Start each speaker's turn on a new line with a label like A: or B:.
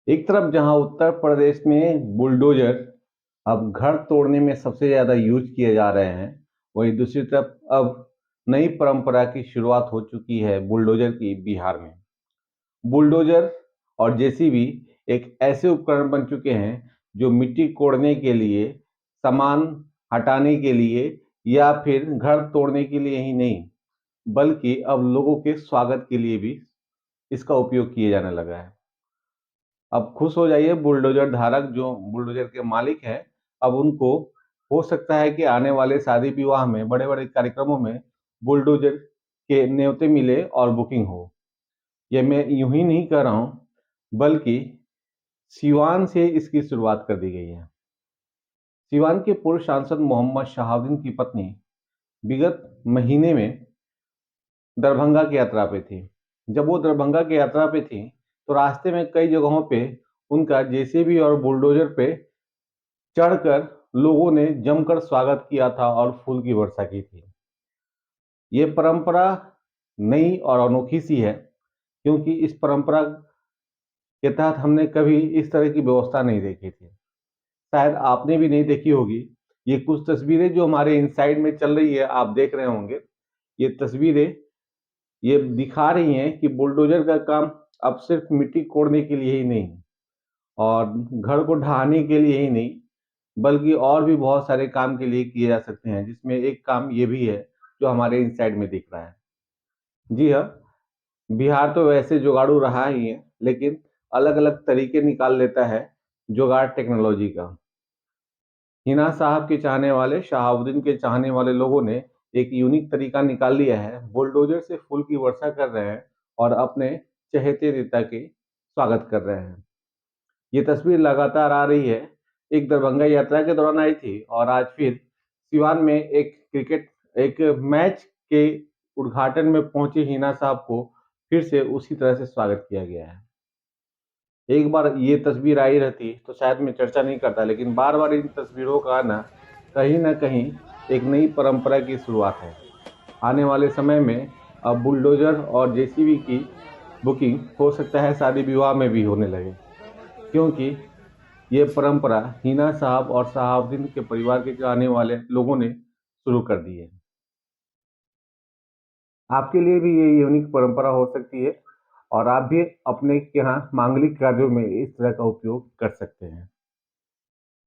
A: एक तरफ जहां उत्तर प्रदेश में बुलडोजर अब घर तोड़ने में सबसे ज्यादा यूज किए जा रहे हैं, वहीं दूसरी तरफ अब नई परंपरा की शुरुआत हो चुकी है बुलडोजर की बिहार में। बुलडोजर और जेसीबी एक ऐसे उपकरण बन चुके हैं जो मिट्टी कोड़ने के लिए, सामान हटाने के लिए या फिर घर तोड़ने के लिए ही नहीं, बल्कि अब लोगों के स्वागत के लिए भी इसका उपयोग किए जाने लगा है। अब खुश हो जाइए, बुलडोजर धारक जो बुलडोजर के मालिक हैं, अब उनको हो सकता है कि आने वाले शादी विवाह में, बड़े बड़े कार्यक्रमों में बुलडोजर के न्योते मिले और बुकिंग हो। ये मैं यूं ही नहीं कह रहा हूं, बल्कि सिवान से इसकी शुरुआत कर दी गई है। सिवान के पूर्व सांसद मोहम्मद शहाबुद्दीन की पत्नी विगत महीने में दरभंगा की यात्रा पे थी। जब वो दरभंगा की यात्रा पे थी, तो रास्ते में कई जगहों पे उनका जेसीबी और बुलडोजर पे चढ़कर लोगों ने जमकर स्वागत किया था और फूल की वर्षा की थी। ये परंपरा नई और अनोखी सी है, क्योंकि इस परंपरा के तहत हमने कभी इस तरह की व्यवस्था नहीं देखी थी। शायद आपने भी नहीं देखी होगी। ये कुछ तस्वीरें जो हमारे इनसाइड में चल रही है, आप देख रहे होंगे। ये तस्वीरें ये दिखा रही हैं कि बुलडोजर का काम अब सिर्फ मिट्टी कोड़ने के लिए ही नहीं, और घर को ढहाने के लिए ही नहीं, बल्कि और भी बहुत सारे काम के लिए किए जा सकते हैं, जिसमें एक काम ये भी है जो हमारे इनसाइड में दिख रहा है। जी हाँ, बिहार तो वैसे जुगाड़ू रहा ही है, लेकिन अलग अलग तरीके निकाल लेता है जुगाड़ टेक्नोलॉजी का। हिना साहब के चाहने वाले, शहाबुद्दीन के चाहने वाले लोगों ने एक यूनिक तरीका निकाल लिया है। बुलडोजर से फूल की वर्षा कर रहे हैं और अपने चहेते नेता के स्वागत कर रहे हैं। ये तस्वीर लगातार आ रही है। एक दरभंगा यात्रा के दौरान आई थी और आज फिर सिवान में एक मैच के उद्घाटन में पहुंचे हिना साहब को फिर से उसी तरह से स्वागत किया गया है। एक बार ये तस्वीर आई रहती तो शायद मैं चर्चा नहीं करता, लेकिन बार बार इन तस्वीरों का आना कहीं ना कहीं एक नई परंपरा की शुरुआत है। आने वाले समय में अब बुलडोजर और जेसीबी की बुकिंग हो सकता है शादी विवाह में भी होने लगे, क्योंकि ये परंपरा हिना साहब और शहाबुद्दीन के परिवार के चाहने वाले लोगों ने शुरू कर दी है। आपके लिए भी ये यूनिक परंपरा हो सकती है, और आप भी अपने यहाँ मांगलिक कार्यों में इस तरह का उपयोग कर सकते हैं।